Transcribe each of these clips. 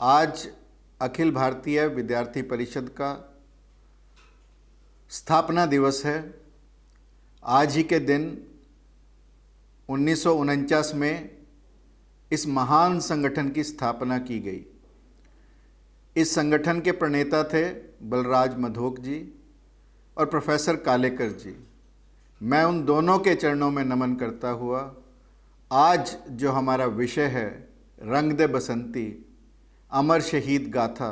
आज अखिल भारतीय विद्यार्थी परिषद का स्थापना दिवस है। आज ही के दिन 1949 में इस महान संगठन की स्थापना की गई। इस संगठन के प्रणेता थे बलराज मधोक जी और प्रोफेसर कालेकर जी। मैं उन दोनों के चरणों में नमन करता हुआ आज जो हमारा विषय है रंग दे बसंती अमर शहीद गाथा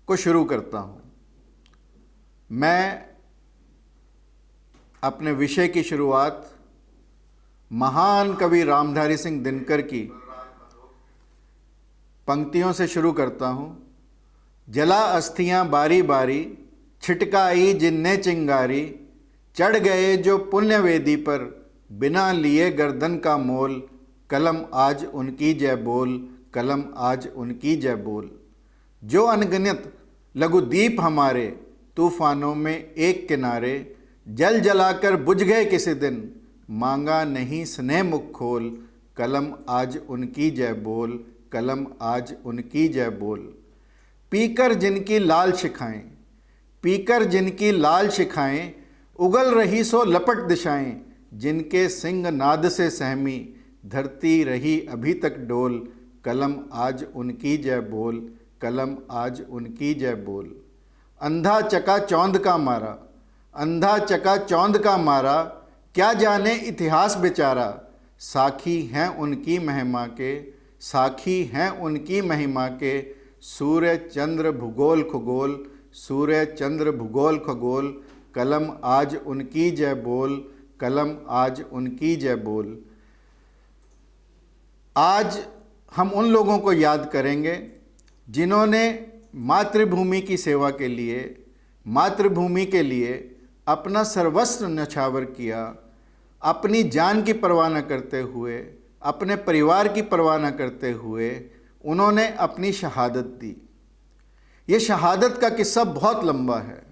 को शुरू करता हूँ। मैं अपने विषय की शुरुआत महान कवि रामधारी सिंह दिनकर की पंक्तियों से शुरू करता हूँ। जला अस्थियाँ बारी बारी, छिटकाई जिनने चिंगारी, चढ़ गए जो पुण्य वेदी पर, बिना लिए गर्दन का मोल, कलम आज उनकी जय बोल, कलम आज उनकी जय बोल। जो अनगिनत लघुदीप हमारे, तूफानों में एक किनारे, जल जलाकर बुझ गए किसी दिन, मांगा नहीं स्नेह मुख खोल, कलम आज उनकी जय बोल, कलम आज उनकी जय बोल। पीकर जिनकी लाल शिखाएं, पीकर जिनकी लाल शिखाएं, उगल रही सो लपट दिशाएं, जिनके सिंह नाद से सहमी, धरती रही अभी तक डोल, कलम आज उनकी जय बोल, कलम आज उनकी जय बोल। अंधा चका चौंध का मारा, अंधा चका चौंध का मारा, क्या जाने इतिहास बेचारा, साखी हैं उनकी महिमा के, साखी हैं उनकी महिमा के, सूर्य चंद्र भूगोल खगोल, सूर्य चंद्र भूगोल खगोल, कलम आज उनकी जय बोल, कलम आज उनकी जय बोल। आज हम उन लोगों को याद करेंगे जिन्होंने मातृभूमि की सेवा के लिए, मातृभूमि के लिए अपना सर्वस्व न्यौछावर किया, अपनी जान की परवाह न करते हुए, अपने परिवार की परवाह न करते हुए उन्होंने अपनी शहादत दी। ये शहादत का किस्सा बहुत लंबा है।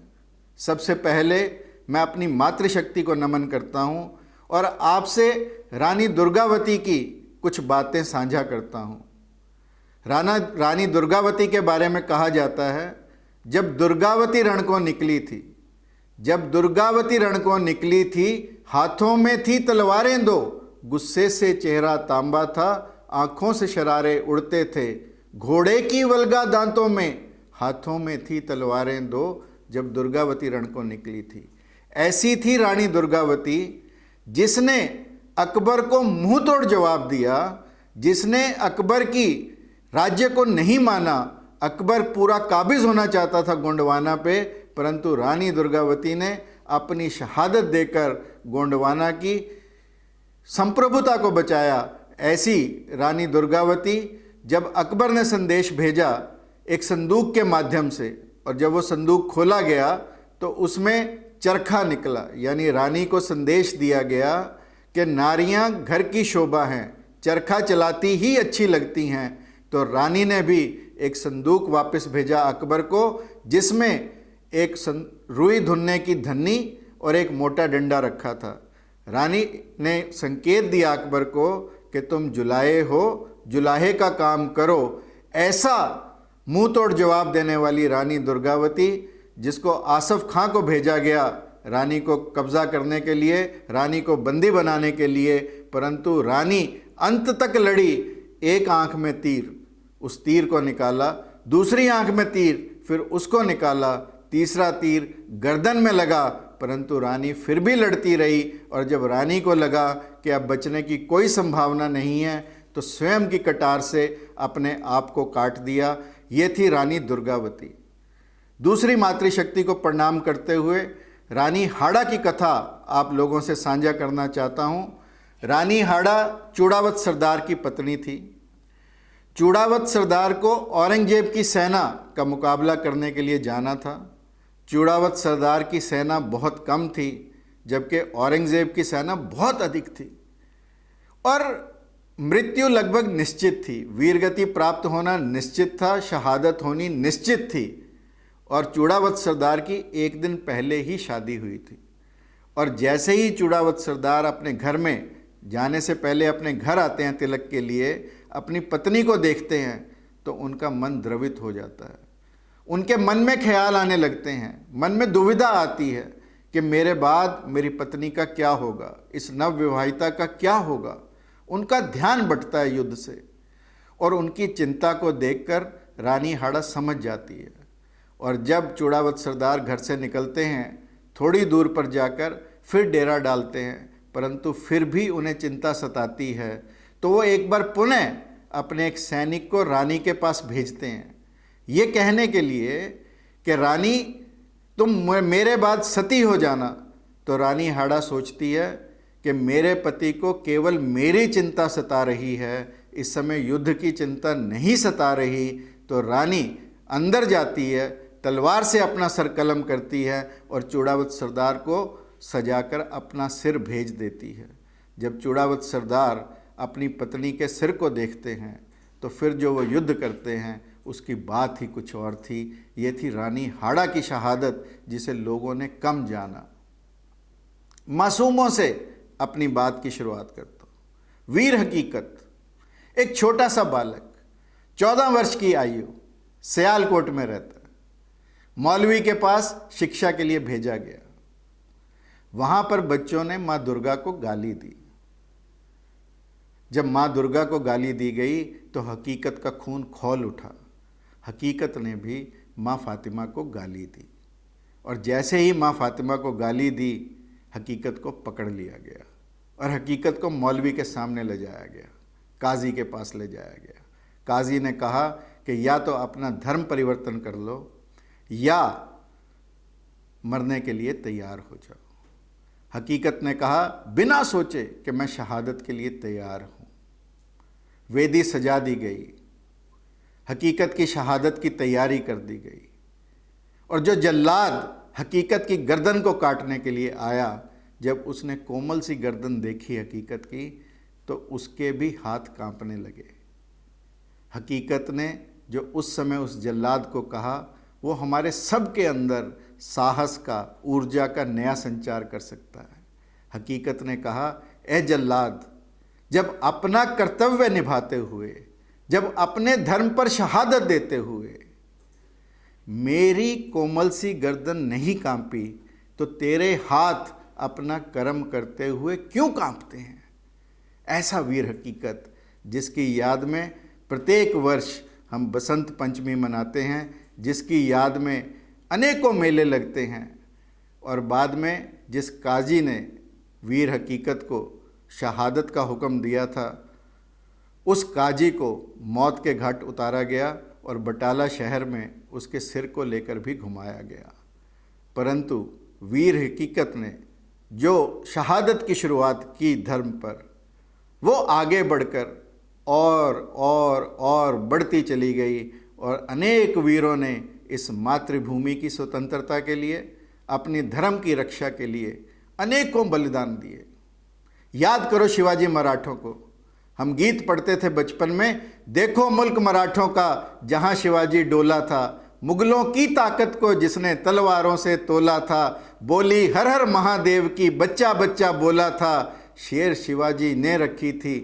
सबसे पहले मैं अपनी मातृशक्ति को नमन करता हूँ और आपसे रानी दुर्गावती की कुछ बातें साझा करता हूँ। रानी दुर्गावती के बारे में कहा जाता है, जब दुर्गावती रण को निकली थी, जब दुर्गावती रण को निकली थी, हाथों में थी तलवारें दो, गुस्से से चेहरा तांबा था, आंखों से शरारे उड़ते थे, घोड़े की वल्गा दांतों में, हाथों में थी तलवारें दो, जब दुर्गावती रण को निकली थी। ऐसी थी रानी दुर्गावती जिसने अकबर को मुंह तोड़ जवाब दिया, जिसने अकबर की राज्य को नहीं माना। अकबर पूरा काबिज होना चाहता था गोंडवाना पे, परंतु रानी दुर्गावती ने अपनी शहादत देकर गोंडवाना की संप्रभुता को बचाया। ऐसी रानी दुर्गावती जब अकबर ने संदेश भेजा एक संदूक के माध्यम से, और जब वो संदूक खोला गया तो उसमें चरखा निकला, यानी रानी को संदेश दिया गया कि नारियां घर की शोभा हैं, चरखा चलाती ही अच्छी लगती हैं। तो रानी ने भी एक संदूक वापस भेजा अकबर को, जिसमें एक रुई धुनने की धन्नी और एक मोटा डंडा रखा था। रानी ने संकेत दिया अकबर को कि तुम जुलाहे हो, जुलाहे का काम करो। ऐसा मुंह तोड़ जवाब देने वाली रानी दुर्गावती, जिसको आसफ खां को भेजा गया रानी को कब्जा करने के लिए, रानी को बंदी बनाने के लिए, परंतु रानी अंत तक लड़ी। एक आंख में तीर, उस तीर को निकाला, दूसरी आंख में तीर, फिर उसको निकाला, तीसरा तीर गर्दन में लगा, परंतु रानी फिर भी लड़ती रही। और जब रानी को लगा कि अब बचने की कोई संभावना नहीं है, तो स्वयं की कटार से अपने आप को काट दिया। ये थी रानी दुर्गावती। दूसरी मातृशक्ति को प्रणाम करते हुए रानी हाड़ा की कथा आप लोगों से साझा करना चाहता हूँ। रानी हाड़ा चूड़ावत सरदार की पत्नी थी। चूड़ावत सरदार को औरंगजेब की सेना का मुकाबला करने के लिए जाना था। चूड़ावत सरदार की सेना बहुत कम थी, जबकि औरंगजेब की सेना बहुत अधिक थी, और मृत्यु लगभग निश्चित थी। वीरगति प्राप्त होना निश्चित था, शहादत होनी निश्चित थी। और चूड़ावत सरदार की एक दिन पहले ही शादी हुई थी। और जैसे ही चूड़ावत सरदार अपने घर में जाने से पहले अपने घर आते हैं तिलक के लिए, अपनी पत्नी को देखते हैं तो उनका मन द्रवित हो जाता है। उनके मन में ख्याल आने लगते हैं, मन में दुविधा आती है कि मेरे बाद मेरी पत्नी का क्या होगा, इस नवविवाहिता का क्या होगा। उनका ध्यान बंटता है युद्ध से, और उनकी चिंता को देखकर रानी हाड़ा समझ जाती है। और जब चूड़ावत सरदार घर से निकलते हैं, थोड़ी दूर पर जाकर फिर डेरा डालते हैं, परंतु फिर भी उन्हें चिंता सताती है, तो वो एक बार पुनः अपने एक सैनिक को रानी के पास भेजते हैं, ये कहने के लिए कि रानी तुम मेरे बाद सती हो जाना। तो रानी हाड़ा सोचती है कि मेरे पति को केवल मेरी चिंता सता रही है, इस समय युद्ध की चिंता नहीं सता रही। तो रानी अंदर जाती है, तलवार से अपना सर कलम करती है और चूड़ावत सरदार को सजाकर अपना सिर भेज देती है। जब चूड़ावत सरदार अपनी पत्नी के सिर को देखते हैं तो फिर जो वो युद्ध करते हैं उसकी बात ही कुछ और थी। ये थी रानी हाड़ा की शहादत, जिसे लोगों ने कम जाना। मासूमों से अपनी बात की शुरुआत करता हूँ। वीर हकीकत, एक छोटा सा बालक 14 वर्ष की आयु सियालकोट में रहता है। मौलवी के पास शिक्षा के लिए भेजा गया। वहां पर बच्चों ने मां दुर्गा को गाली दी। जब मां दुर्गा को गाली दी गई तो हकीकत का खून खौल उठा। हकीकत ने भी मां फातिमा को गाली दी, और जैसे ही मां फातिमा को गाली दी, हकीकत को पकड़ लिया गया और हकीकत को मौलवी के सामने ले जाया गया, काजी के पास ले जाया गया। काजी ने कहा कि या तो अपना धर्म परिवर्तन कर लो या मरने के लिए तैयार हो जाओ। हकीकत ने कहा बिना सोचे कि मैं शहादत के लिए तैयार हूँ। वेदी सजा दी गई, हकीकत की शहादत की तैयारी कर दी गई, और जो जल्लाद हकीकत की गर्दन को काटने के लिए आया, जब उसने कोमल सी गर्दन देखी हकीकत की तो उसके भी हाथ कांपने लगे। हकीकत ने जो उस समय उस जल्लाद को कहा, वो हमारे सब के अंदर साहस का, ऊर्जा का नया संचार कर सकता है। हकीकत ने कहा, ए जल्लाद, जब अपना कर्तव्य निभाते हुए, जब अपने धर्म पर शहादत देते हुए मेरी कोमल सी गर्दन नहीं कांपी, तो तेरे हाथ अपना कर्म करते हुए क्यों कांपते हैं। ऐसा वीर हकीकत, जिसकी याद में प्रत्येक वर्ष हम बसंत पंचमी मनाते हैं, जिसकी याद में अनेकों मेले लगते हैं, और बाद में जिस काजी ने वीर हकीकत को शहादत का हुक्म दिया था, उस काजी को मौत के घाट उतारा गया और बटाला शहर में उसके सिर को लेकर भी घुमाया गया। परंतु वीर हकीकत ने जो शहादत की शुरुआत की धर्म पर, वो आगे बढ़कर और बढ़ती चली गई, और अनेक वीरों ने इस मातृभूमि की स्वतंत्रता के लिए, अपनी धर्म की रक्षा के लिए अनेकों बलिदान दिए। याद करो शिवाजी मराठों को। हम गीत पढ़ते थे बचपन में, देखो मुल्क मराठों का जहां शिवाजी डोला था, मुगलों की ताकत को जिसने तलवारों से तोला था, बोली हर हर महादेव की बच्चा बच्चा बोला था, शेर शिवाजी ने रखी थी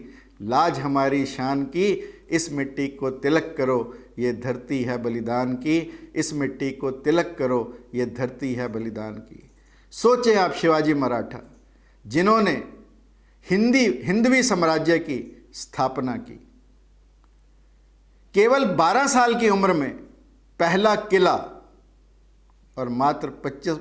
लाज हमारी शान की, इस मिट्टी को तिलक करो ये धरती है बलिदान की, इस मिट्टी को तिलक करो ये धरती है बलिदान की। सोचें आप, शिवाजी मराठा जिन्होंने हिंदवी साम्राज्य की स्थापना की, केवल 12 साल की उम्र में पहला किला, और मात्र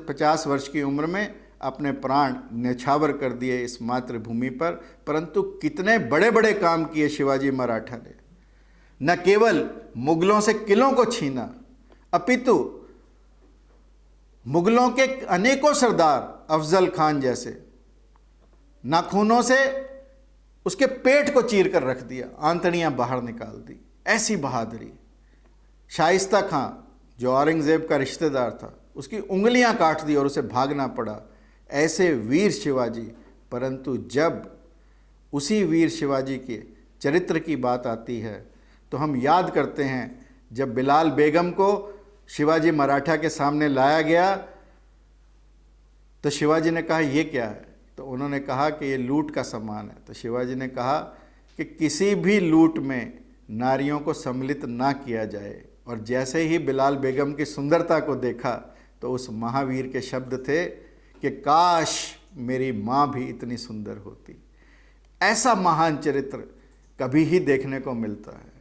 50 वर्ष की उम्र में अपने प्राण न्यौछावर कर दिए इस मातृभूमि पर। परंतु कितने बड़े बड़े काम किए शिवाजी मराठा ने। न केवल मुगलों से किलों को छीना, अपितु मुगलों के अनेकों सरदार, अफजल खान जैसे, नाखूनों से उसके पेट को चीर कर रख दिया, आंतड़ियां बाहर निकाल दी। ऐसी बहादुरी। शाइस्ता खां जो औरंगजेब का रिश्तेदार था, उसकी उंगलियां काट दी और उसे भागना पड़ा। ऐसे वीर शिवाजी। परंतु जब उसी वीर शिवाजी के चरित्र की बात आती है तो हम याद करते हैं, जब बिलाल बेगम को शिवाजी मराठा के सामने लाया गया तो शिवाजी ने कहा ये क्या है, तो उन्होंने कहा कि ये लूट का सामान है। तो शिवाजी ने कहा कि किसी भी लूट में नारियों को सम्मिलित ना किया जाए। और जैसे ही बिलाल बेगम की सुंदरता को देखा तो उस महावीर के शब्द थे कि काश मेरी माँ भी इतनी सुंदर होती। ऐसा महान चरित्र कभी ही देखने को मिलता है।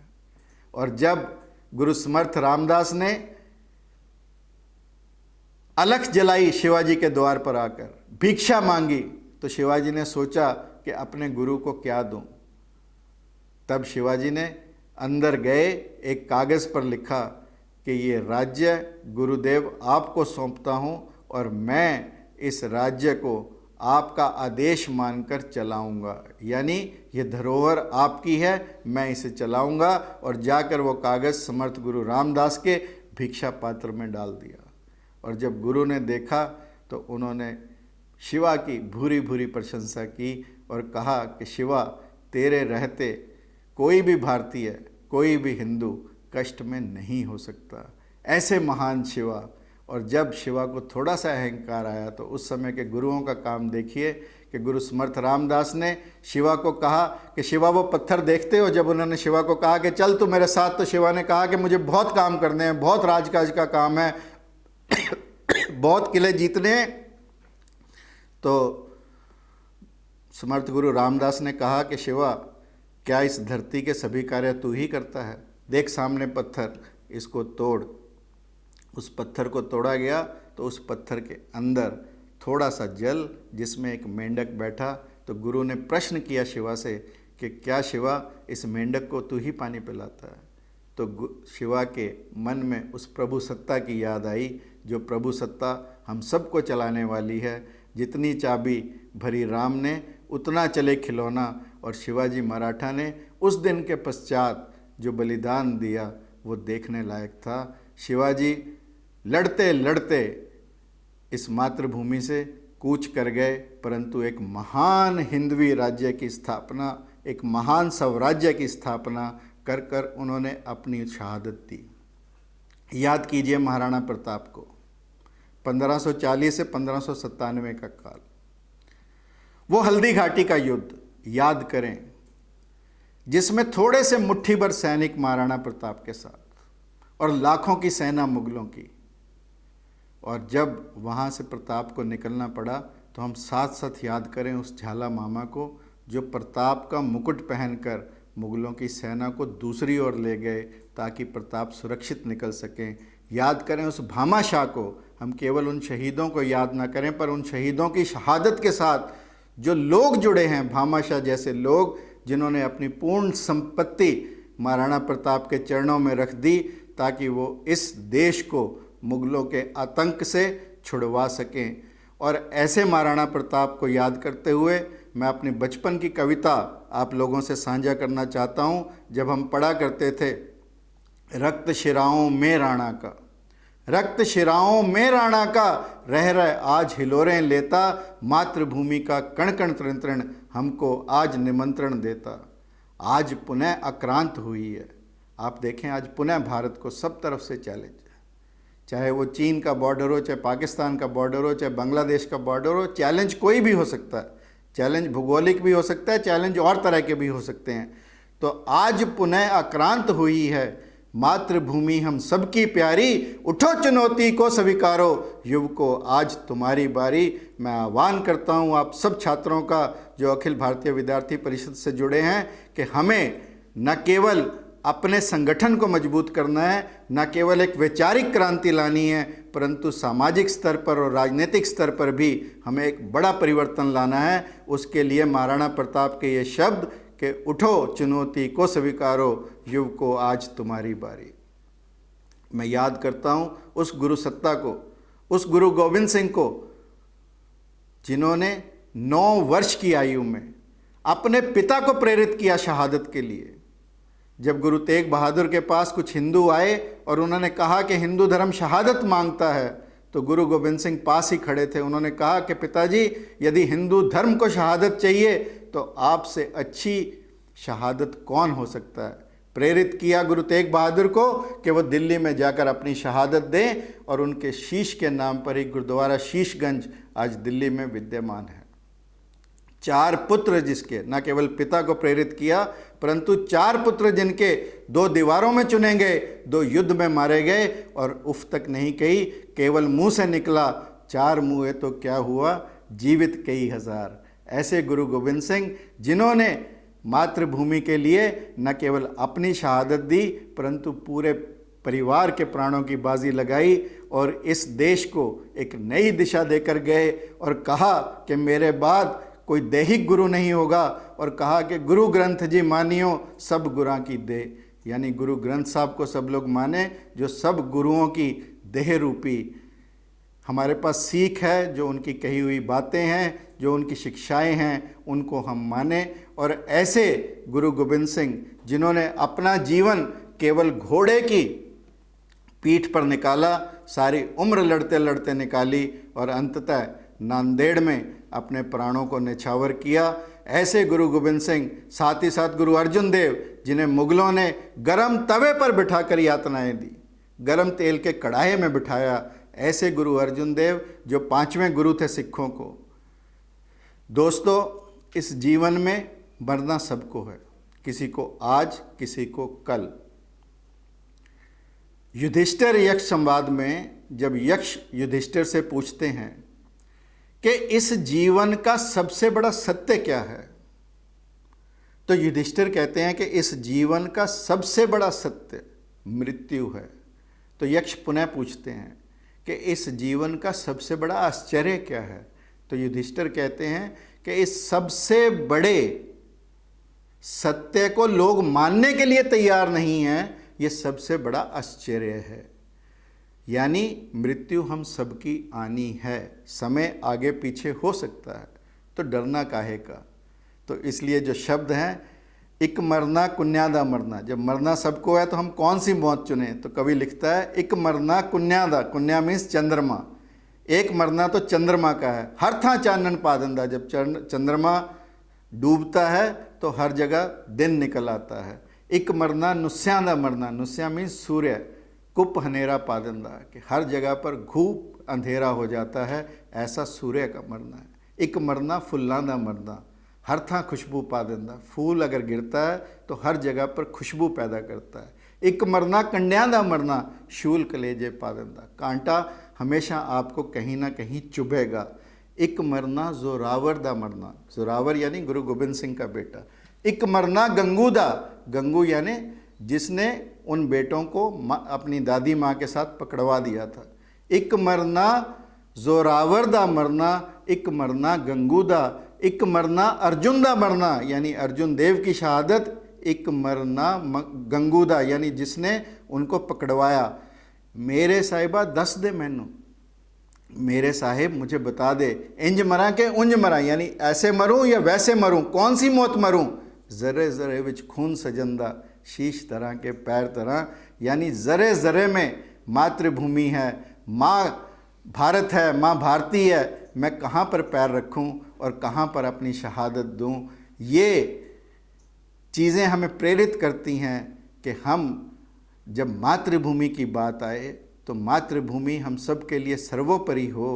और जब गुरु समर्थ रामदास ने अलख जलाई शिवाजी के द्वार पर आकर भिक्षा मांगी तो शिवाजी ने सोचा कि अपने गुरु को क्या दूं। तब शिवाजी ने अंदर गए, एक कागज़ पर लिखा कि ये राज्य गुरुदेव आपको सौंपता हूं और मैं इस राज्य को आपका आदेश मानकर चलाऊंगा, यानी ये धरोहर आपकी है, मैं इसे चलाऊंगा। और जाकर वो कागज़ समर्थ गुरु रामदास के भिक्षा पात्र में डाल दिया। और जब गुरु ने देखा तो उन्होंने शिवा की भूरी भूरी प्रशंसा की और कहा कि शिवा, तेरे रहते कोई भी भारतीय, कोई भी हिंदू कष्ट में नहीं हो सकता। ऐसे महान शिवा। और जब शिवा को थोड़ा सा अहंकार आया तो उस समय के गुरुओं का काम देखिए कि गुरु समर्थ रामदास ने शिवा को कहा कि शिवा वो पत्थर देखते हो। जब उन्होंने शिवा को कहा कि चल तू मेरे साथ, तो शिवा ने कहा कि मुझे बहुत काम करने हैं, बहुत राजकाज का काम है, बहुत किले जीतने हैं। तो समर्थ गुरु रामदास ने कहा कि शिवा, क्या इस धरती के सभी कार्य तू ही करता है? देख सामने पत्थर, इसको तोड़। उस पत्थर को तोड़ा गया तो उस पत्थर के अंदर थोड़ा सा जल जिसमें एक मेंढक बैठा। तो गुरु ने प्रश्न किया शिवा से कि क्या शिवा, इस मेंढक को तू ही पानी पिलाता है? तो शिवा के मन में उस प्रभु सत्ता की याद आई, जो प्रभु सत्ता हम सबको चलाने वाली है। जितनी चाबी भरी राम ने उतना चले खिलौना। और शिवाजी मराठा ने उस दिन के पश्चात जो बलिदान दिया वो देखने लायक था। शिवाजी लड़ते लड़ते इस मातृभूमि से कूच कर गए, परंतु एक महान हिंदवी राज्य की स्थापना, एक महान स्वराज्य की स्थापना कर कर उन्होंने अपनी शहादत दी। याद कीजिए महाराणा प्रताप को, 1540 से 1597 का काल, वो हल्दी घाटी का युद्ध याद करें जिसमें थोड़े से मुट्ठी भर सैनिक महाराणा प्रताप के साथ और लाखों की सेना मुगलों की। और जब वहाँ से प्रताप को निकलना पड़ा तो हम साथ साथ याद करें उस झाला मामा को जो प्रताप का मुकुट पहनकर मुगलों की सेना को दूसरी ओर ले गए ताकि प्रताप सुरक्षित निकल सकें। याद करें उस भामा शाह को। हम केवल उन शहीदों को याद ना करें पर उन शहीदों की शहादत के साथ जो लोग जुड़े हैं, भामा शाह जैसे लोग जिन्होंने अपनी पूर्ण संपत्ति महाराणा प्रताप के चरणों में रख दी ताकि वो इस देश को मुगलों के आतंक से छुड़वा सकें। और ऐसे महाराणा प्रताप को याद करते हुए मैं अपनी बचपन की कविता आप लोगों से साझा करना चाहता हूँ। जब हम पढ़ा करते थे, रक्त शिराओं में राणा का, रक्त शिराओं में राणा का, रह रह आज हिलोरें लेता, मातृभूमि का कण कण तृण तृण हमको आज निमंत्रण देता। आज पुनः आक्रांत हुई है। आप देखें आज पुनः भारत को सब तरफ से चैलेंज है, चाहे वो चीन का बॉर्डर हो, चाहे पाकिस्तान का बॉर्डर हो, चाहे बांग्लादेश का बॉर्डर हो। चैलेंज कोई भी हो सकता है, चैलेंज भूगोलिक भी हो सकता है, चैलेंज और तरह के भी हो सकते हैं। तो आज पुनः आक्रांत हुई है मातृभूमि हम सबकी प्यारी, उठो चुनौती को स्वीकारो, युवको आज तुम्हारी बारी। मैं आह्वान करता हूँ आप सब छात्रों का जो अखिल भारतीय विद्यार्थी परिषद से जुड़े हैं कि हमें न केवल अपने संगठन को मजबूत करना है, न केवल एक वैचारिक क्रांति लानी है, परंतु सामाजिक स्तर पर और राजनीतिक स्तर पर भी हमें एक बड़ा परिवर्तन लाना है। उसके लिए महाराणा प्रताप के ये शब्द कि उठो चुनौती को स्वीकारो, युवको आज तुम्हारी बारी। मैं याद करता हूँ उस गुरु सत्ता को, उस गुरु गोविंद सिंह को जिन्होंने 9 वर्ष की आयु में अपने पिता को प्रेरित किया शहादत के लिए। जब गुरु तेग बहादुर के पास कुछ हिंदू आए और उन्होंने कहा कि हिंदू धर्म शहादत मांगता है, तो गुरु गोविंद सिंह पास ही खड़े थे। उन्होंने कहा कि पिताजी, यदि हिंदू धर्म को शहादत चाहिए तो आपसे अच्छी शहादत कौन हो सकता है। प्रेरित किया गुरु तेग बहादुर को कि वो दिल्ली में जाकर अपनी शहादत दें और उनके शीश के नाम पर ही गुरुद्वारा शीशगंज आज दिल्ली में विद्यमान है। 4 पुत्र जिसके, न केवल पिता को प्रेरित किया परंतु 4 पुत्र जिनके 2 दीवारों में चुने गए, 2 युद्ध में मारे गए और उफ तक नहीं कही, केवल मुंह से निकला 4 मुँहे तो क्या हुआ, जीवित कई हजार। ऐसे गुरु गोविंद सिंह जिन्होंने मातृभूमि के लिए न केवल अपनी शहादत दी परंतु पूरे परिवार के प्राणों की बाजी लगाई और इस देश को एक नई दिशा देकर गए और कहा कि मेरे बाद कोई दैहिक गुरु नहीं होगा, और कहा कि गुरु ग्रंथ जी मानियो सब गुरां की देह, यानी गुरु ग्रंथ साहब को सब लोग माने जो सब गुरुओं की देह रूपी हमारे पास सीख है, जो उनकी कही हुई बातें हैं, जो उनकी शिक्षाएं हैं, उनको हम माने। और ऐसे गुरु गोविंद सिंह जिन्होंने अपना जीवन केवल घोड़े की पीठ पर निकाला, सारी उम्र लड़ते लड़ते निकाली और अंततः नांदेड़ में अपने प्राणों को न्यौछावर किया। ऐसे गुरु गोविंद सिंह, साथ ही साथ गुरु अर्जुन देव जिन्हें मुगलों ने गरम तवे पर बिठाकर यातनाएं दी, गरम तेल के कढ़ाई में बिठाया। ऐसे गुरु अर्जुन देव जो 5वें गुरु थे सिखों को। दोस्तों, इस जीवन में मरना सबको है, किसी को आज, किसी को कल। युधिष्ठिर यक्ष संवाद में जब यक्ष युधिष्ठिर से पूछते हैं कि इस जीवन का सबसे बड़ा सत्य क्या है, तो युधिष्ठिर कहते हैं कि इस जीवन का सबसे बड़ा सत्य मृत्यु है। तो यक्ष पुनः पूछते हैं कि इस जीवन का सबसे बड़ा आश्चर्य क्या है, तो युधिष्ठिर कहते हैं कि इस सबसे बड़े सत्य को लोग मानने के लिए तैयार नहीं हैं, ये सबसे बड़ा आश्चर्य है। यानी मृत्यु हम सबकी आनी है, समय आगे पीछे हो सकता है, तो डरना काहे का। तो इसलिए जो शब्द हैं, इक मरना कुन्यादा मरना, जब मरना सबको है तो हम कौन सी मौत चुने। तो कवि लिखता है इक मरना कुन्यादा, कुन्या मीन्स चंद्रमा, एक मरना तो चंद्रमा का है। हर था चानन पादंदा, जब चंद्रमा डूबता है तो हर जगह दिन निकल आता है। एक मरना नुस्यांदा मरना, नुस्या मीन्स सूर्य, कुप हनेरा पादंदा, कि हर जगह पर घूप अंधेरा हो जाता है, ऐसा सूर्य का मरना है। एक मरना फुल्लांदा मरना, हर था खुशबू पादंदा, फूल अगर गिरता है तो हर जगह पर खुशबू पैदा करता है। एक मरना कंड्यांदा मरना, शूल कलेजे पादंदा, कांटा हमेशा आपको कहीं ना कहीं चुभेगा। एक मरना जोरावर दा मरना, जोरावर यानी गुरु गोविंद सिंह का बेटा। एक मरना गंगू दा, गंगू यानी जिसने उन बेटों को अपनी दादी माँ के साथ पकड़वा दिया था। एक मरना जोरावर दा मरना, एक मरना गंगू दा, एक मरना अर्जुन दा मरना, यानी अर्जुन देव की शहादत। एक मरना गंगू दा, यानी जिसने उनको पकड़वाया। मेरे साहिबा दस दे मैनू, मेरे साहिब मुझे बता दे, इंज मरा के उंज मरा, यानी ऐसे मरूं या वैसे मरूं, कौन सी मौत मरूं। जरे जरे विच खून सजंदा, शीश तरह के पैर तरह, यानी जरे जरे में मातृभूमि है, माँ भारत है, माँ भारती है, मैं कहाँ पर पैर रखूं और कहाँ पर अपनी शहादत दूं। ये चीज़ें हमें प्रेरित करती हैं कि हम जब मातृभूमि की बात आए तो मातृभूमि हम सब के लिए सर्वोपरि हो।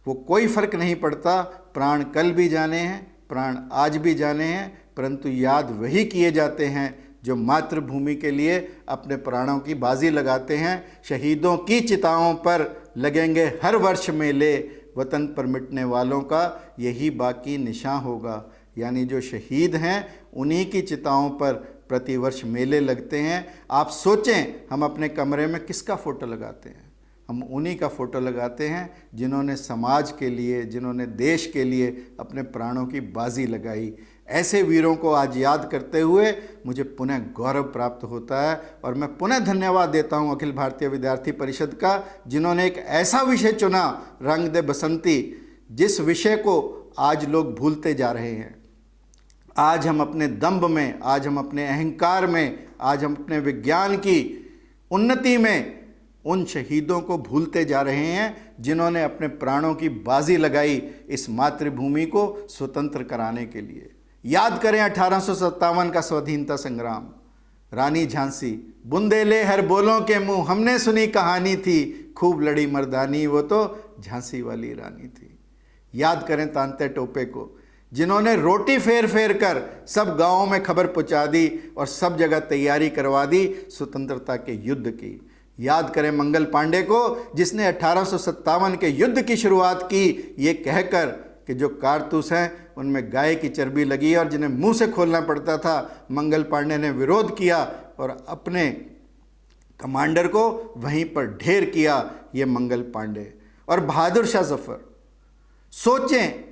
वो कोई फर्क नहीं पड़ता, प्राण कल भी जाने हैं, प्राण आज भी जाने हैं, परंतु याद वही किए जाते हैं जो मातृभूमि के लिए अपने प्राणों की बाजी लगाते हैं। शहीदों की चिताओं पर लगेंगे हर वर्ष मेले, वतन पर मिटने वालों का यही बाकी निशान होगा। यानी जो शहीद हैं उन्हीं की चिताओं पर प्रतिवर्ष मेले लगते हैं। आप सोचें, हम अपने कमरे में किसका फ़ोटो लगाते हैं? हम उन्हीं का फ़ोटो लगाते हैं जिन्होंने समाज के लिए, जिन्होंने देश के लिए अपने प्राणों की बाजी लगाई। ऐसे वीरों को आज याद करते हुए मुझे पुनः गौरव प्राप्त होता है और मैं पुनः धन्यवाद देता हूं अखिल भारतीय विद्यार्थी परिषद का, जिन्होंने एक ऐसा विषय चुना, रंग दे बसंती, जिस विषय को आज लोग भूलते जा रहे हैं। आज हम अपने दंभ में, आज हम अपने अहंकार में, आज हम अपने विज्ञान की उन्नति में उन शहीदों को भूलते जा रहे हैं जिन्होंने अपने प्राणों की बाजी लगाई इस मातृभूमि को स्वतंत्र कराने के लिए। याद करें 1857 का स्वाधीनता संग्राम, रानी झांसी, बुंदेले हर बोलों के मुंह, हमने सुनी कहानी थी, खूब लड़ी मर्दानी, वो तो झांसी वाली रानी थी। याद करें तांते टोपे को, जिन्होंने रोटी फेर फेर कर सब गांवों में खबर पहुंचा दी और सब जगह तैयारी करवा दी स्वतंत्रता के युद्ध की। याद करें मंगल पांडे को, जिसने 1857 के युद्ध की शुरुआत की ये कहकर कि जो कारतूस हैं उनमें गाय की चर्बी लगी और जिन्हें मुंह से खोलना पड़ता था, मंगल पांडे ने विरोध किया और अपने कमांडर को वहीं पर ढेर किया, ये मंगल पांडे। और बहादुर शाह जफर, सोचें,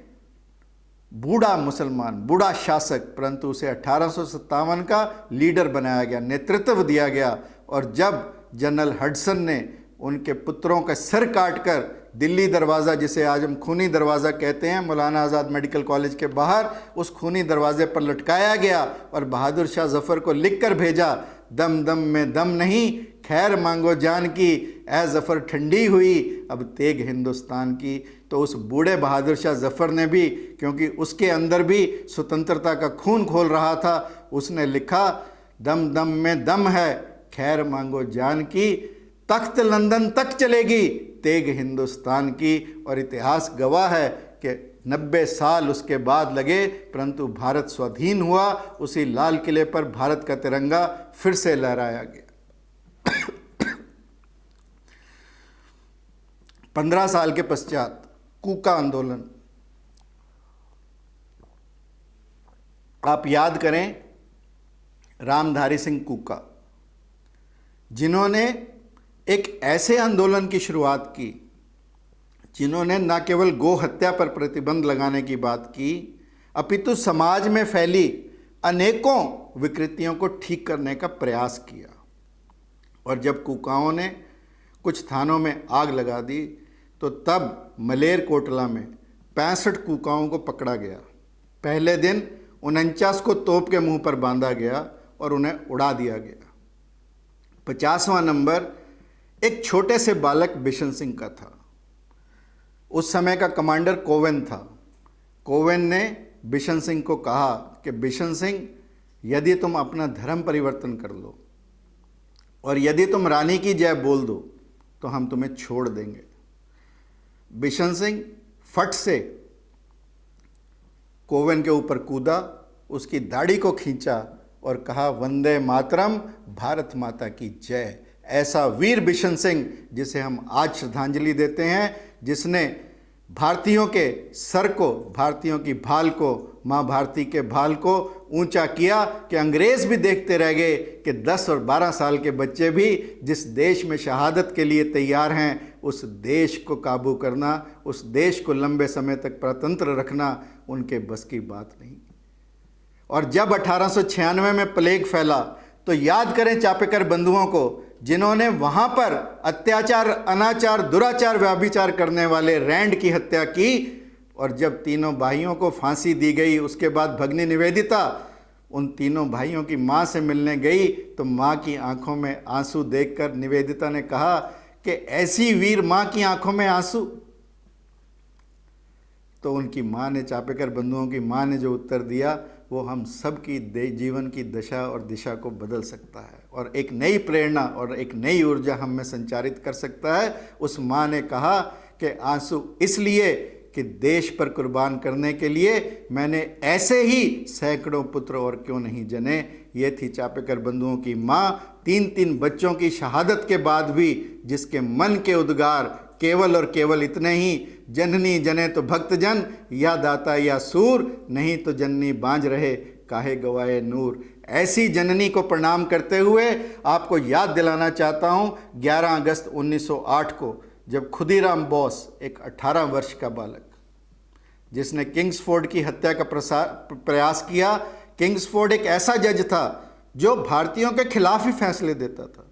बूढ़ा मुसलमान, बूढ़ा शासक, परंतु उसे 1857 का लीडर बनाया गया, नेतृत्व दिया गया। और जब जनरल हडसन ने उनके पुत्रों का सर काटकर दिल्ली दरवाज़ा, जिसे आज हम खूनी दरवाज़ा कहते हैं, मौलाना आज़ाद मेडिकल कॉलेज के बाहर उस खूनी दरवाजे पर लटकाया गया और बहादुर शाह जफर को लिखकर भेजा, दम दम में दम नहीं, खैर मांगो जान की, ए जफर ठंडी हुई अब तेग हिंदुस्तान की। तो उस बूढ़े बहादुर शाह जफर ने भी, क्योंकि उसके अंदर भी स्वतंत्रता का खून खोल रहा था, उसने लिखा, दम दम में दम है, खैर मांगो जान की, तख्त लंदन तक चलेगी तेग हिंदुस्तान की। और इतिहास गवाह है कि 90 साल उसके बाद लगे, परंतु भारत स्वाधीन हुआ, उसी लाल किले पर भारत का तिरंगा फिर से लहराया गया। 15 साल के पश्चात कूका आंदोलन, आप याद करें रामधारी सिंह कूका, जिन्होंने एक ऐसे आंदोलन की शुरुआत की जिन्होंने न केवल गो हत्या पर प्रतिबंध लगाने की बात की, अपितु समाज में फैली अनेकों विकृतियों को ठीक करने का प्रयास किया। और जब कूकाओं ने कुछ थानों में आग लगा दी तो तब मलेरकोटला में 65 कूकाओं को पकड़ा गया। पहले दिन 49 को तोप के मुंह पर बांधा गया और उन्हें उड़ा दिया गया। 50वां नंबर एक छोटे से बालक बिशन सिंह का था। उस समय का कमांडर कोवेन था। कोवेन ने बिशन सिंह को कहा कि बिशन सिंह, यदि तुम अपना धर्म परिवर्तन कर लो और यदि तुम रानी की जय बोल दो तो हम तुम्हें छोड़ देंगे। बिशन सिंह फट से कोवेन के ऊपर कूदा, उसकी दाढ़ी को खींचा और कहा, वंदे मातरम, भारत माता की जय। ऐसा वीर बिशन सिंह जिसे हम आज श्रद्धांजलि देते हैं, जिसने भारतीयों के सर को, भारतीयों की भाल को, माँ भारती के भाल को ऊंचा किया कि अंग्रेज़ भी देखते रह गए कि 10 और 12 साल के बच्चे भी जिस देश में शहादत के लिए तैयार हैं, उस देश को काबू करना, उस देश को लंबे समय तक परतंत्र रखना उनके बस की बात नहीं। और जब 1896 में प्लेग फैला तो याद करें चापेकर बंधुओं को, जिन्होंने वहाँ पर अत्याचार, अनाचार, दुराचार, व्याभिचार करने वाले रैंड की हत्या की। और जब तीनों भाइयों को फांसी दी गई, उसके बाद भगनी निवेदिता उन तीनों भाइयों की माँ से मिलने गई तो माँ की आंखों में आंसू देखकर निवेदिता ने कहा कि ऐसी वीर माँ की आंखों में आंसू। तो उनकी माँ ने, चापेकर बंधुओं की माँ ने जो उत्तर दिया वो हम सब की जीवन की दशा और दिशा को बदल सकता है और एक नई प्रेरणा और एक नई ऊर्जा हम में संचारित कर सकता है। उस माँ ने कहा कि आंसू इसलिए कि देश पर कुर्बान करने के लिए मैंने ऐसे ही सैकड़ों पुत्र और क्यों नहीं जने। ये थी चापेकर बंधुओं की माँ, 3-3 बच्चों की शहादत के बाद भी जिसके मन के उद्गार केवल और केवल इतने ही, जननी जने तो भक्तजन, या दाता या सूर, नहीं तो जननी बांझ रहे काहे गवाए नूर। ऐसी जननी को प्रणाम करते हुए आपको याद दिलाना चाहता हूँ 11 अगस्त 1908 को, जब खुदीराम बोस, एक 18 वर्ष का बालक, जिसने किंग्सफोर्ड की हत्या का प्रयास किया। किंग्सफोर्ड एक ऐसा जज था जो भारतीयों के खिलाफ ही फैसले देता था,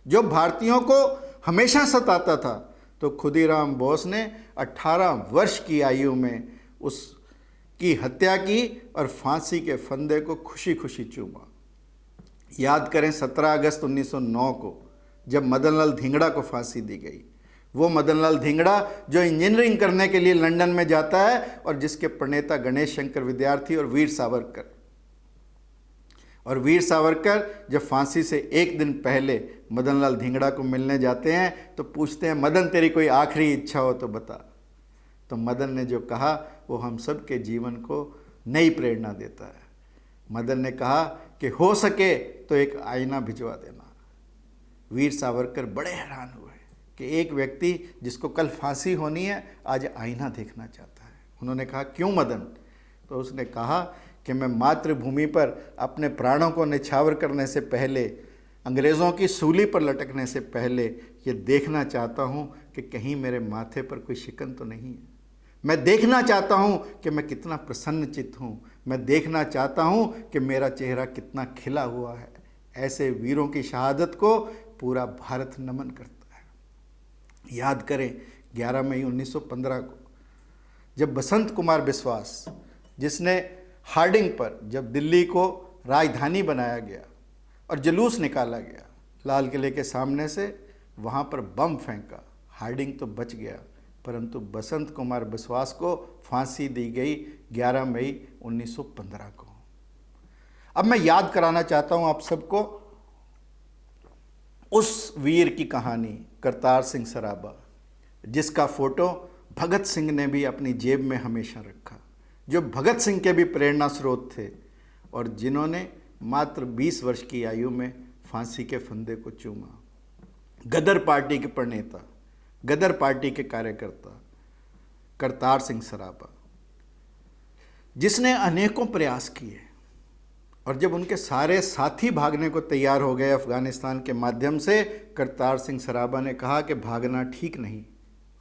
जो भारतीयों को हमेशा सताता था। तो खुदीराम बोस ने 18 वर्ष की आयु में उसकी हत्या की और फांसी के फंदे को खुशी खुशी चूमा। याद करें 17 अगस्त 1909 को जब मदन लाल धिंगड़ा को फांसी दी गई। वो मदन लाल धिंगड़ा जो इंजीनियरिंग करने के लिए लंदन में जाता है और जिसके प्रणेता गणेश शंकर विद्यार्थी और वीर सावरकर। और वीर सावरकर जब फांसी से एक दिन पहले मदन लाल धिंगड़ा को मिलने जाते हैं तो पूछते हैं, मदन तेरी कोई आखिरी इच्छा हो तो बता। तो मदन ने जो कहा वो हम सब के जीवन को नई प्रेरणा देता है। मदन ने कहा कि हो सके तो एक आईना भिजवा देना। वीर सावरकर बड़े हैरान हुए कि एक व्यक्ति जिसको कल फांसी होनी है आज आईना देखना चाहता है। उन्होंने कहा, क्यों मदन? तो उसने कहा कि मैं मातृभूमि पर अपने प्राणों को न्यौछावर करने से पहले, अंग्रेज़ों की सूली पर लटकने से पहले ये देखना चाहता हूँ कि कहीं मेरे माथे पर कोई शिकन तो नहीं है। मैं देखना चाहता हूँ कि मैं कितना प्रसन्नचित्त हूँ। मैं देखना चाहता हूँ कि मेरा चेहरा कितना खिला हुआ है। ऐसे वीरों की शहादत को पूरा भारत नमन करता है। याद करें 11 मई 1915 को जब बसंत कुमार बिस्वास, जिसने हार्डिंग पर जब दिल्ली को राजधानी बनाया गया और जुलूस निकाला गया, लाल किले के सामने से वहाँ पर बम फेंका। हार्डिंग तो बच गया, परंतु बसंत कुमार बिस्वास को फांसी दी गई 11 मई 1915 को। अब मैं याद कराना चाहता हूँ आप सबको उस वीर की कहानी, करतार सिंह सराबा, जिसका फोटो भगत सिंह ने भी अपनी जेब में हमेशा रखा, जो भगत सिंह के भी प्रेरणा स्रोत थे और जिन्होंने मात्र 20 वर्ष की आयु में फांसी के फंदे को चूमा। गदर पार्टी के प्रणेता, गदर पार्टी के कार्यकर्ता करतार सिंह सराबा, जिसने अनेकों प्रयास किए और जब उनके सारे साथी भागने को तैयार हो गए अफगानिस्तान के माध्यम से, करतार सिंह सराबा ने कहा कि भागना ठीक नहीं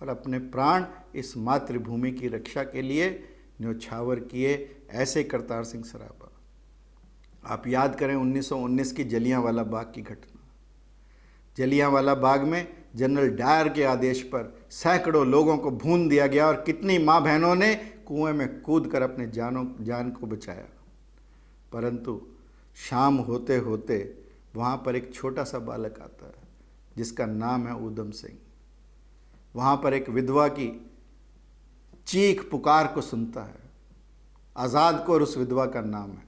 और अपने प्राण इस मातृभूमि की रक्षा के लिए न्यौछावर किए। ऐसे करतार सिंह सराबा। आप याद करें 1919 की जलियांवाला बाग की घटना। जलियांवाला बाग में जनरल डायर के आदेश पर सैकड़ों लोगों को भून दिया गया और कितनी माँ बहनों ने कुएं में कूदकर अपने जान को बचाया। परंतु शाम होते होते वहाँ पर एक छोटा सा बालक आता है जिसका नाम है ऊधम सिंह। वहाँ पर एक विधवा की चीख पुकार को सुनता है। आज़ाद कौर उस विधवा का नाम है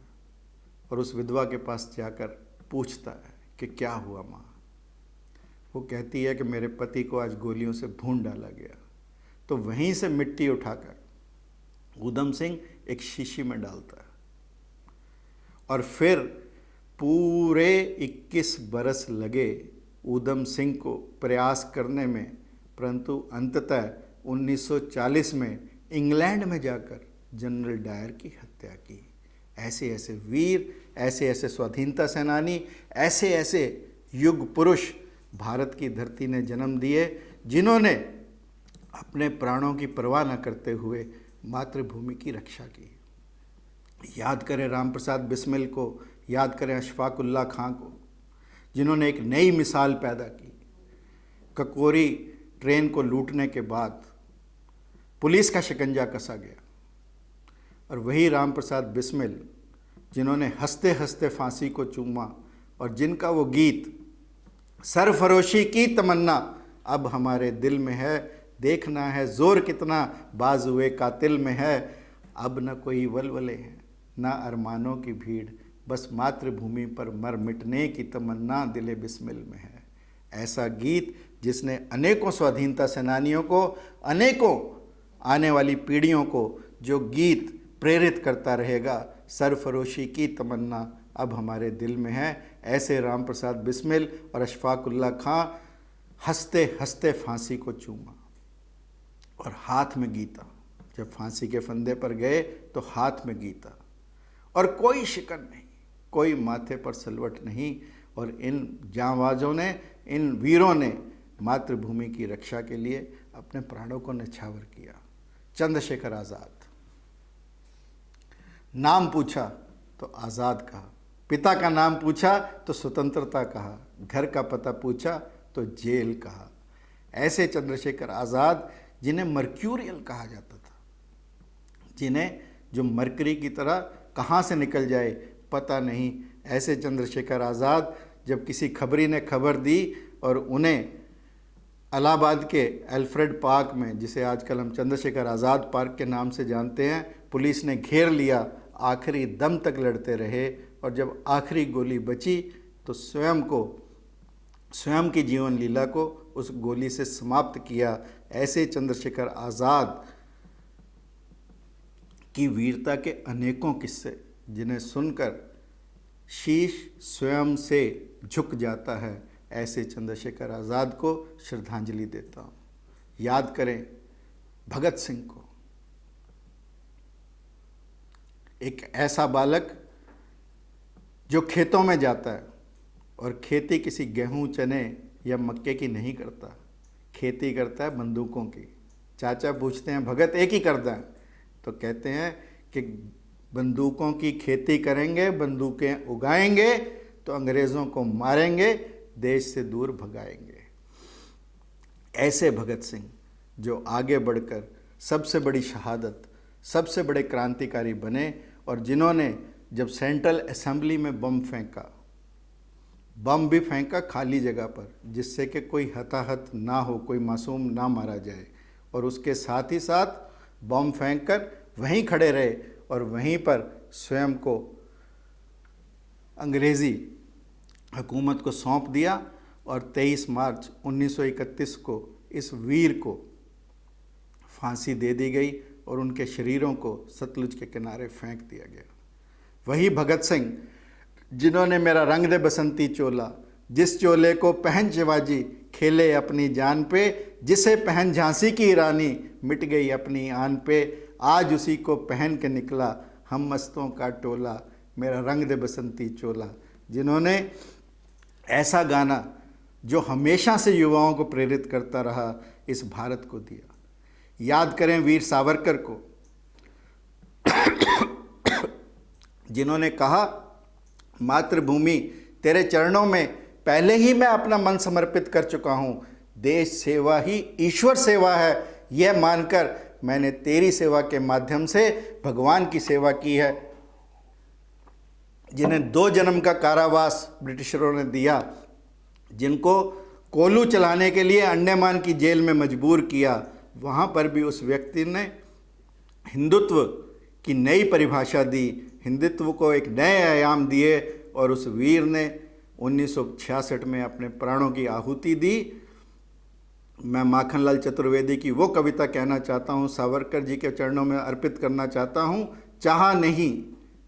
और उस विधवा के पास जाकर पूछता है कि क्या हुआ माँ। वो कहती है कि मेरे पति को आज गोलियों से भून डाला गया। तो वहीं से मिट्टी उठाकर ऊधम सिंह एक शीशी में डालता है और फिर पूरे 21 बरस लगे ऊधम सिंह को प्रयास करने में, परंतु अंततः 1940 में इंग्लैंड में जाकर जनरल डायर की हत्या की। ऐसे ऐसे वीर, ऐसे ऐसे स्वाधीनता सेनानी, ऐसे ऐसे युग पुरुष भारत की धरती ने जन्म दिए, जिन्होंने अपने प्राणों की परवाह न करते हुए मातृभूमि की रक्षा की। याद करें राम प्रसाद बिस्मिल को, याद करें अशफाक उल्लाह खां को, जिन्होंने एक नई मिसाल पैदा की। ककोरी ट्रेन को लूटने के बाद पुलिस का शिकंजा कसा गया और वही राम प्रसाद बिस्मिल जिन्होंने हंसते हंसते फांसी को चूमा और जिनका वो गीत सरफरोशी की तमन्ना अब हमारे दिल में है, देखना है जोर कितना बाजुए कातिल में है, अब न कोई वलवले हैं न अरमानों की भीड़, बस मातृभूमि पर मर मिटने की तमन्ना दिले बिस्मिल में है। ऐसा गीत जिसने अनेकों स्वाधीनता सेनानियों को, अनेकों आने वाली पीढ़ियों को जो गीत प्रेरित करता रहेगा, सरफरोशी की तमन्ना अब हमारे दिल में है। ऐसे राम प्रसाद बिस्मिल और अशफाक उल्लाह खां हंसते हंसते फांसी को चूमा और हाथ में गीता। जब फांसी के फंदे पर गए तो हाथ में गीता और कोई शिकन नहीं, कोई माथे पर सलवट नहीं। और इन जांबाजों ने, इन वीरों ने मातृभूमि की रक्षा के लिए अपने प्राणों को न्यौछावर किया। चंद्रशेखर आज़ाद, नाम पूछा तो आज़ाद कहा, पिता का नाम पूछा तो स्वतंत्रता कहा, घर का पता पूछा तो जेल कहा। ऐसे चंद्रशेखर आज़ाद जिन्हें मर्क्यूरियल कहा जाता था, जिन्हें जो मरकरी की तरह कहाँ से निकल जाए पता नहीं, ऐसे चंद्रशेखर आज़ाद जब किसी खबरी ने खबर दी और उन्हें इलाहाबाद के अल्फ्रेड पार्क में, जिसे आजकल हम चंद्रशेखर आज़ाद पार्क के नाम से जानते हैं, पुलिस ने घेर लिया, आखिरी दम तक लड़ते रहे और जब आखिरी गोली बची तो स्वयं की जीवन लीला को उस गोली से समाप्त किया। ऐसे चंद्रशेखर आज़ाद की वीरता के अनेकों किस्से जिन्हें सुनकर शीश स्वयं से झुक जाता है, ऐसे चंद्रशेखर आज़ाद को श्रद्धांजलि देता हूँ। याद करें भगत सिंह को, एक ऐसा बालक जो खेतों में जाता है और खेती किसी गेहूं, चने या मक्के की नहीं करता, खेती करता है बंदूकों की। चाचा पूछते हैं भगत एक ही करता है, तो कहते हैं कि बंदूकों की खेती करेंगे, बंदूकें उगाएंगे तो अंग्रेज़ों को मारेंगे, देश से दूर भगाएंगे। ऐसे भगत सिंह जो आगे बढ़कर सबसे बड़ी शहादत, सबसे बड़े क्रांतिकारी बने, और जिन्होंने जब सेंट्रल असेंबली में बम फेंका, बम भी फेंका खाली जगह पर, जिससे कि कोई हताहत ना हो, कोई मासूम ना मारा जाए, और उसके साथ ही साथ बम फेंककर वहीं खड़े रहे और वहीं पर स्वयं को अंग्रेज़ी हुकूमत को सौंप दिया। और 23 मार्च 1931 को इस वीर को फांसी दे दी गई और उनके शरीरों को सतलुज के किनारे फेंक दिया गया। वही भगत सिंह जिन्होंने मेरा रंग दे बसंती चोला, जिस चोले को पहन शिवाजी खेले अपनी जान पे, जिसे पहन झांसी की रानी मिट गई अपनी आन पे, आज उसी को पहन के निकला हम मस्तों का टोला, मेरा रंग दे बसंती चोला। जिन्होंने ऐसा गाना जो हमेशा से युवाओं को प्रेरित करता रहा, इस भारत को दिया। याद करें वीर सावरकर को, जिन्होंने कहा मातृभूमि तेरे चरणों में पहले ही मैं अपना मन समर्पित कर चुका हूँ, देश सेवा ही ईश्वर सेवा है, यह मानकर मैंने तेरी सेवा के माध्यम से भगवान की सेवा की है। जिन्हें 2 जन्म का कारावास ब्रिटिशरों ने दिया, जिनको कोलू चलाने के लिए अंडमान की जेल में मजबूर किया, वहाँ पर भी उस व्यक्ति ने हिंदुत्व की नई परिभाषा दी, हिंदुत्व को एक नए आयाम दिए, और उस वीर ने 1966 में अपने प्राणों की आहुति दी। मैं माखनलाल चतुर्वेदी की वो कविता कहना चाहता हूँ, सावरकर जी के चरणों में अर्पित करना चाहता हूँ।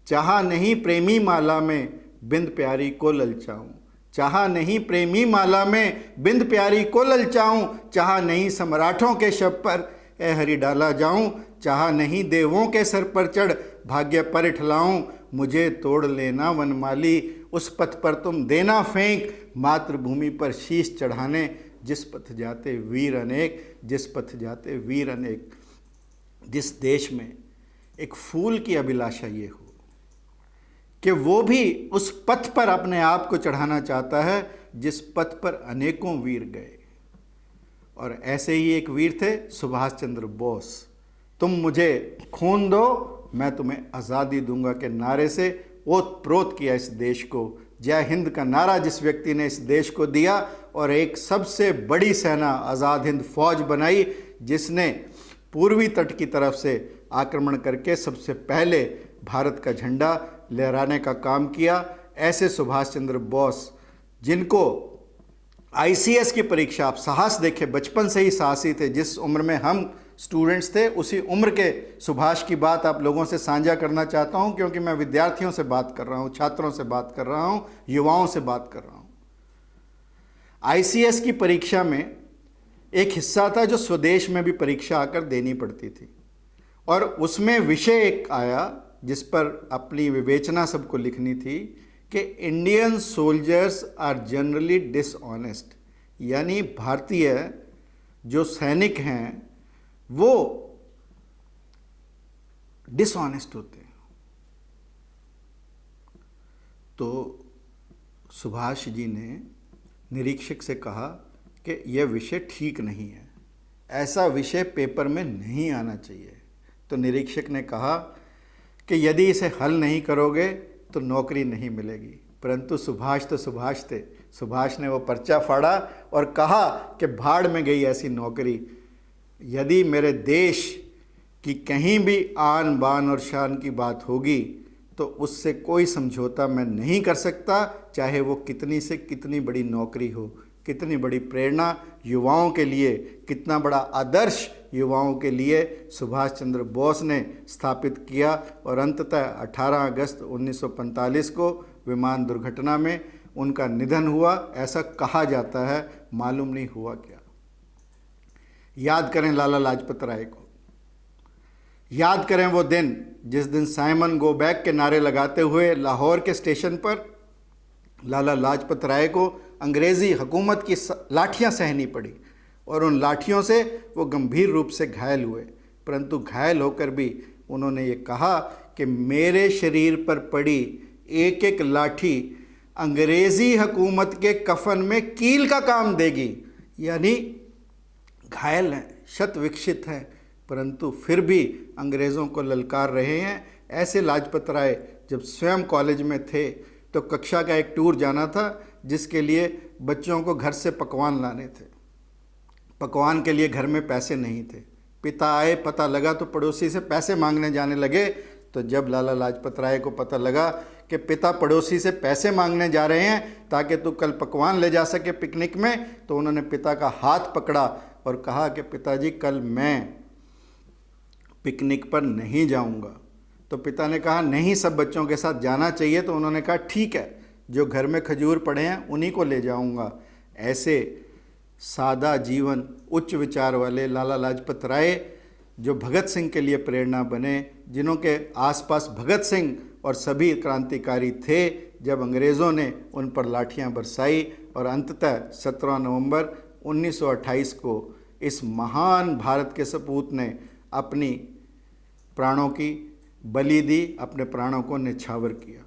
चाहा नहीं प्रेमी माला में बिंद प्यारी को ललचाऊं, चाहा नहीं प्रेमी माला में बिंद प्यारी को ललचाऊं, चाहा नहीं सम्राटों के शव पर ए हरि डाला जाऊं, चाहा नहीं देवों के सर पर चढ़ भाग्य पर ठलाऊं, मुझे तोड़ लेना वनमाली उस पथ पर तुम देना फेंक, मातृभूमि पर शीश चढ़ाने जिस पथ जाते वीर अनेक, जिस पथ जाते वीर अनेक। जिस देश में एक फूल की अभिलाषा ये हो कि वो भी उस पथ पर अपने आप को चढ़ाना चाहता है जिस पथ पर अनेकों वीर गए। और ऐसे ही एक वीर थे सुभाष चंद्र बोस। तुम मुझे खून दो मैं तुम्हें आज़ादी दूंगा के नारे से ओत-प्रोत किया इस देश को। जय हिंद का नारा जिस व्यक्ति ने इस देश को दिया और एक सबसे बड़ी सेना आज़ाद हिंद फौज बनाई, जिसने पूर्वी तट की तरफ से आक्रमण करके सबसे पहले भारत का झंडा लहराने का काम किया, ऐसे सुभाष चंद्र बोस, जिनको आईसीएस की परीक्षा, आप साहस देखें, बचपन से ही साहसी थे। जिस उम्र में हम स्टूडेंट्स थे उसी उम्र के सुभाष की बात आप लोगों से साझा करना चाहता हूं, क्योंकि मैं विद्यार्थियों से बात कर रहा हूं, छात्रों से बात कर रहा हूं, युवाओं से बात कर रहा हूं। आईसीएस की परीक्षा में एक हिस्सा था जो स्वदेश में भी परीक्षा आकर देनी पड़ती थी, और उसमें विषय एक आया जिस पर अपनी विवेचना सबको लिखनी थी कि Indian soldiers are generally dishonest, यानी भारतीय जो सैनिक हैं वो डिसऑनेस्ट होते हैं। तो सुभाष जी ने निरीक्षक से कहा कि यह विषय ठीक नहीं है, ऐसा विषय पेपर में नहीं आना चाहिए। तो निरीक्षक ने कहा कि यदि इसे हल नहीं करोगे तो नौकरी नहीं मिलेगी। परंतु सुभाष तो सुभाष थे। सुभाष ने वो पर्चा फाड़ा और कहा कि भाड़ में गई ऐसी नौकरी। यदि मेरे देश की कहीं भी आन बान और शान की बात होगी तो उससे कोई समझौता मैं नहीं कर सकता, चाहे वो कितनी से कितनी बड़ी नौकरी हो, कितनी बड़ी प्रेरणा युवाओं के लिए, कितना बड़ा आदर्श युवाओं के लिए सुभाष चंद्र बोस ने स्थापित किया और अंततः 18 अगस्त 1945 को विमान दुर्घटना में उनका निधन हुआ, ऐसा कहा जाता है, मालूम नहीं हुआ क्या। याद करें लाला लाजपत राय को, याद करें वो दिन जिस दिन साइमन गो बैक के नारे लगाते हुए लाहौर के स्टेशन पर लाला लाजपत राय को अंग्रेज़ी हुकूमत की लाठियां सहनी पड़ी और उन लाठियों से वो गंभीर रूप से घायल हुए, परंतु घायल होकर भी उन्होंने ये कहा कि मेरे शरीर पर पड़ी एक एक लाठी अंग्रेज़ी हुकूमत के कफन में कील का काम देगी। यानी घायल हैं, शत विकसित हैं, परंतु फिर भी अंग्रेज़ों को ललकार रहे हैं। ऐसे लाजपत राय जब स्वयं कॉलेज में थे तो कक्षा का एक टूर जाना था जिसके लिए बच्चों को घर से पकवान लाने थे। पकवान के लिए घर में पैसे नहीं थे। पिता आए, पता लगा तो पड़ोसी से पैसे मांगने जाने लगे। तो जब लाला लाजपत राय को पता लगा कि पिता पड़ोसी से पैसे मांगने जा रहे हैं ताकि तू कल पकवान ले जा सके पिकनिक में, तो उन्होंने पिता का हाथ पकड़ा और कहा कि पिताजी कल मैं पिकनिक पर नहीं जाऊंगा। तो पिता ने कहा नहीं, सब बच्चों के साथ जाना चाहिए। तो उन्होंने कहा ठीक है, जो घर में खजूर पड़े हैं उन्हीं को ले जाऊंगा। ऐसे सादा जीवन, उच्च विचार वाले लाला लाजपत राय जो भगत सिंह के लिए प्रेरणा बने, जिन्हों के आसपास भगत सिंह और सभी क्रांतिकारी थे, जब अंग्रेज़ों ने उन पर लाठियां बरसाई और अंततः 17 नवंबर 1928 को इस महान भारत के सपूत ने अपनी प्राणों की बलि दी, अपने प्राणों को न्यौछावर किया।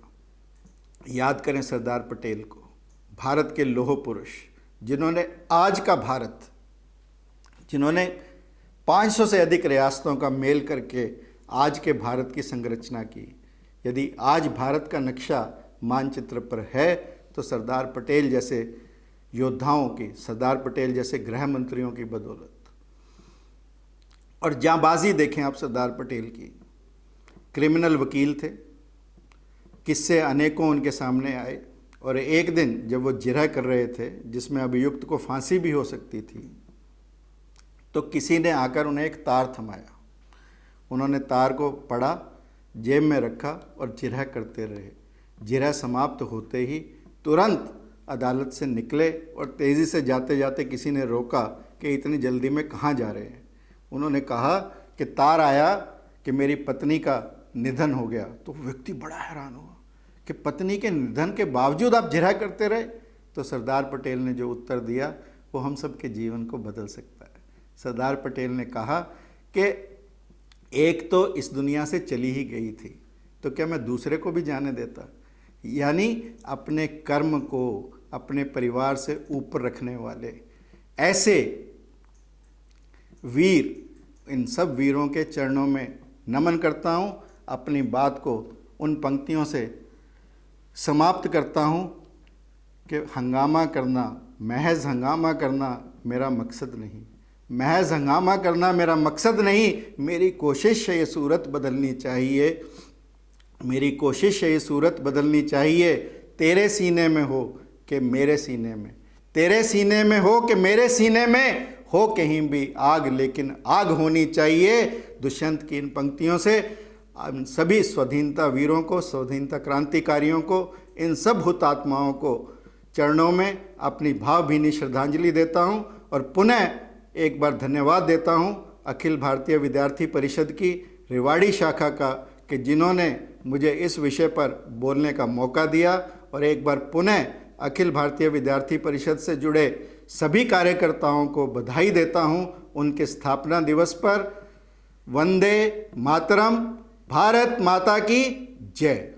याद करें सरदार पटेल को, भारत के लौह पुरुष, जिन्होंने आज का भारत, जिन्होंने 500 से अधिक रियासतों का मेल करके आज के भारत की संरचना की। यदि आज भारत का नक्शा मानचित्र पर है तो सरदार पटेल जैसे योद्धाओं की, सरदार पटेल जैसे गृह मंत्रियों की बदौलत। और जांबाजी देखें आप सरदार पटेल की। क्रिमिनल वकील थे, किस्से अनेकों उनके सामने आए, और एक दिन जब वो जिरह कर रहे थे जिसमें अभियुक्त को फांसी भी हो सकती थी, तो किसी ने आकर उन्हें एक तार थमाया। उन्होंने तार को पढ़ा, जेब में रखा और जिरह करते रहे। जिरह समाप्त होते ही तुरंत अदालत से निकले और तेज़ी से जाते जाते किसी ने रोका कि इतनी जल्दी में कहाँ जा रहे हैं। उन्होंने कहा कि तार आया कि मेरी पत्नी का निधन हो गया। तो व्यक्ति बड़ा हैरान हुआ कि पत्नी के निधन के बावजूद आप जिरह करते रहे। तो सरदार पटेल ने जो उत्तर दिया वो हम सब के जीवन को बदल सकता है। सरदार पटेल ने कहा कि एक तो इस दुनिया से चली ही गई थी, तो क्या मैं दूसरे को भी जाने देता। यानी अपने कर्म को अपने परिवार से ऊपर रखने वाले ऐसे वीर, इन सब वीरों के चरणों में नमन करता हूँ। अपनी बात को उन पंक्तियों से समाप्त करता हूँ कि हंगामा करना, महज हंगामा करना मेरा मकसद नहीं, महज हंगामा करना मेरा मकसद नहीं। मेरी कोशिश है ये सूरत बदलनी चाहिए, मेरी कोशिश है ये सूरत बदलनी चाहिए। तेरे सीने में हो कि मेरे सीने में, तेरे सीने में हो कि मेरे सीने में, हो कहीं भी आग लेकिन आग होनी चाहिए। दुष्यंत की इन पंक्तियों से सभी स्वाधीनता वीरों को, स्वाधीनता क्रांतिकारियों को, इन सब हुतात्माओं को चरणों में अपनी भावभीनी श्रद्धांजलि देता हूँ और पुनः एक बार धन्यवाद देता हूँ अखिल भारतीय विद्यार्थी परिषद की रेवाड़ी शाखा का, कि जिन्होंने मुझे इस विषय पर बोलने का मौका दिया। और एक बार पुनः अखिल भारतीय विद्यार्थी परिषद से जुड़े सभी कार्यकर्ताओं को बधाई देता हूँ उनके स्थापना दिवस पर। वंदे मातरम, भारत माता की जय।